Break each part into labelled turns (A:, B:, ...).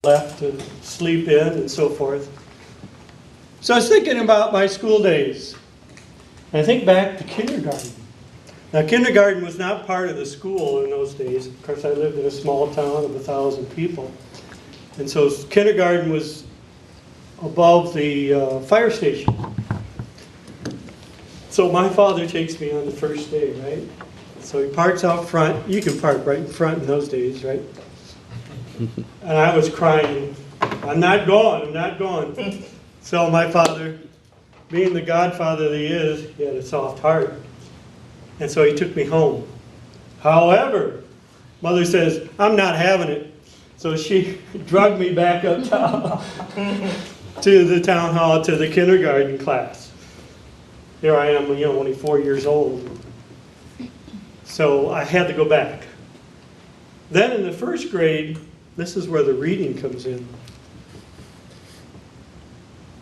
A: left to sleep in and so forth. So I was thinking about my school days. And I think back to kindergarten. Now, kindergarten was not part of the school in those days. Of course, I lived in a small town of 1,000 people. And so kindergarten was above the fire station. So my father takes me on the first day, right? So he parks out front. You can park right in front in those days, right? And I was crying, I'm not going, I'm not going. So my father, being the godfather that he is, he had a soft heart. And so he took me home. However, Mother says, I'm not having it. So she drugged me back uptown to the town hall, to the kindergarten class. Here I am, only 4 years old. So I had to go back. Then in the first grade, this is where the reading comes in.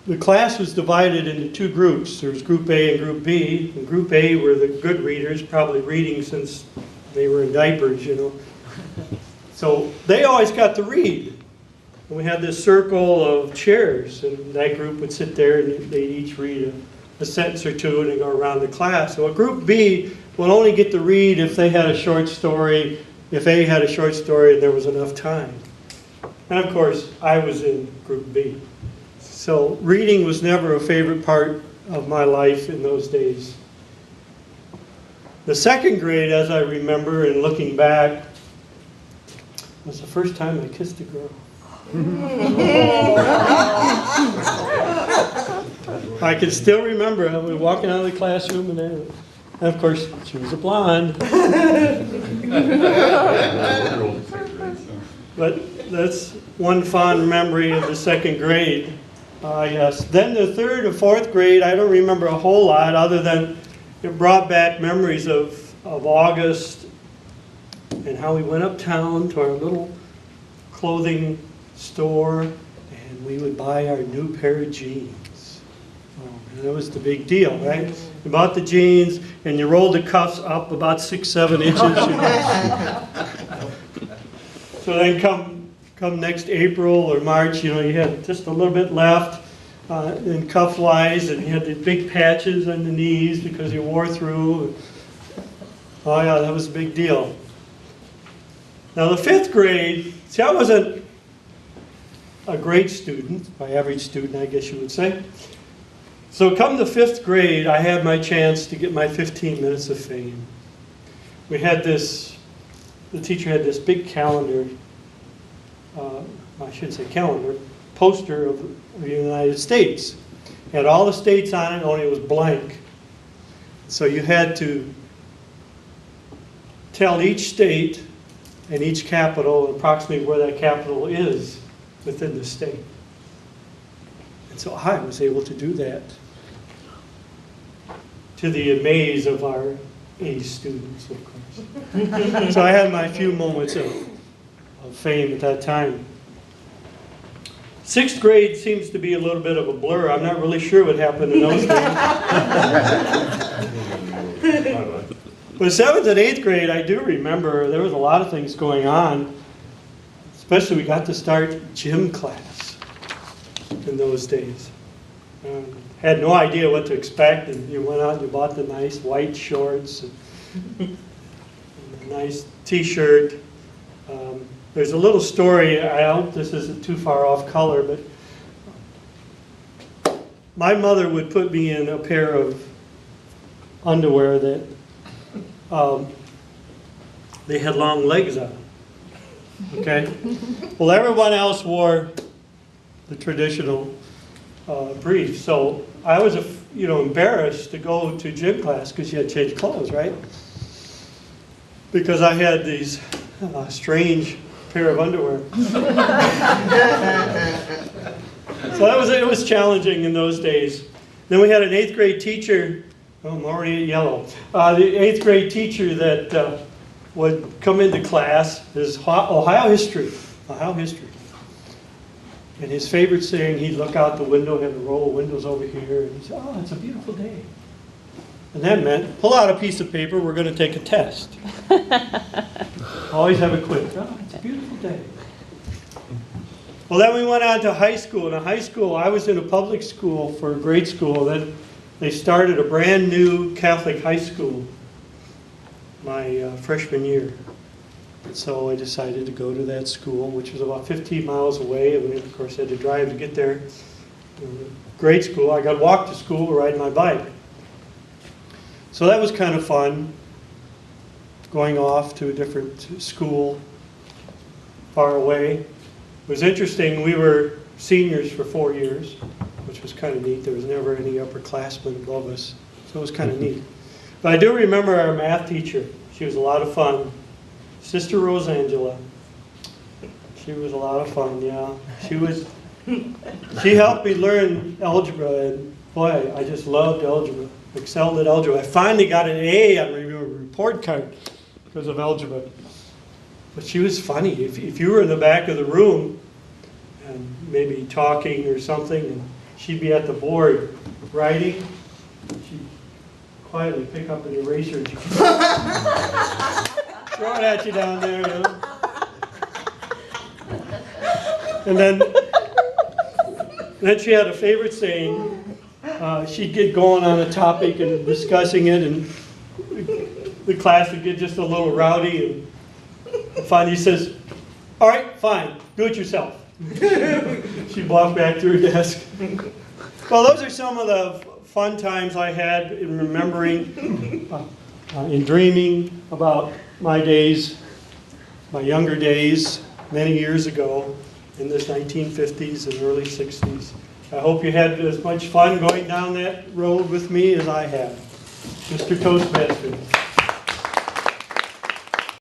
A: The class was divided into two groups. There was Group A and Group B. And Group A were the good readers, probably reading since they were in diapers, So they always got to read. And we had this circle of chairs, and that group would sit there and they'd each read a sentence or two and then go around the class. So a Group B would only get to read if they had a short story, if A had a short story and there was enough time. And of course, I was in Group B. So reading was never a favorite part of my life in those days. The second grade, as I remember and looking back, was the first time I kissed a girl. I can still remember I was walking out of the classroom and of course she was a blonde. But that's one fond memory of the second grade. Yes. Then the third and fourth grade, I don't remember a whole lot other than it brought back memories of August and how we went uptown to our little clothing store and we would buy our new pair of jeans. And that was the big deal, right? You bought the jeans and you rolled the cuffs up about 6-7 inches. So then come next April or March, you had just a little bit left in cuff-wise, and you had the big patches on the knees because you wore through. Oh yeah, that was a big deal. Now the fifth grade, see, I wasn't a great student, my average student, I guess you would say. So come the fifth grade, I had my chance to get my 15 minutes of fame. We had this, the teacher had this big calendar, I shouldn't say calendar, poster of the United States. It had all the states on it, only it was blank. So you had to tell each state and each capital and approximately where that capital is within the state. And so I was able to do that, to the amaze of our A students, of course. So I had my few moments of fame at that time. Sixth grade seems to be a little bit of a blur. I'm not really sure what happened in those days. But seventh and eighth grade, I do remember there was a lot of things going on. Especially we got to start gym class in those days. Had no idea what to expect, and you went out and you bought the nice white shorts and a nice t-shirt. There's a little story, I hope this isn't too far off color, but my mother would put me in a pair of underwear that they had long legs on. Okay? Well, everyone else wore the traditional briefs, so I was embarrassed to go to gym class because you had to change clothes, right? Because I had these strange pair of underwear. So it was challenging in those days. Then we had an eighth grade teacher, oh, I'm already at yellow. The eighth grade teacher that would come into class is Ohio history. And his favorite saying, he'd look out the window, had a roll of windows over here, and he'd say, oh, it's a beautiful day. And that meant, pull out a piece of paper, we're going to take a test. Always have a quiz. Oh, it's a beautiful day. Well, then we went on to high school. And in high school, I was in a public school for grade school. Then they started a brand new Catholic high school my freshman year. And so I decided to go to that school, which was about 15 miles away. And we, of course, had to drive to get there. Grade school, I got to walk to school or ride my bike. So that was kind of fun, going off to a different school far away. It was interesting, we were seniors for 4 years, which was kind of neat. There was never any upperclassmen above us, so it was kind of neat. But I do remember our math teacher. She was a lot of fun. Sister Rosangela. She was a lot of fun, yeah. She helped me learn algebra, and boy, I just loved algebra. Excelled at algebra. I finally got an A on my report card because of algebra. But she was funny. If you were in the back of the room and maybe talking or something, and she'd be at the board writing, she'd quietly pick up an eraser and throw it at you down there, you know. And then she had a favorite saying. She'd get going on a topic and discussing it, and the class would get just a little rowdy, and finally says, "All right, fine, do it yourself." She'd walk back to her desk. Well, those are some of the fun times I had in remembering, in dreaming about my days, my younger days, many years ago, in this 1950s and early 60s. I hope you had as much fun going down that road with me as I have. Mr. Toastmaster.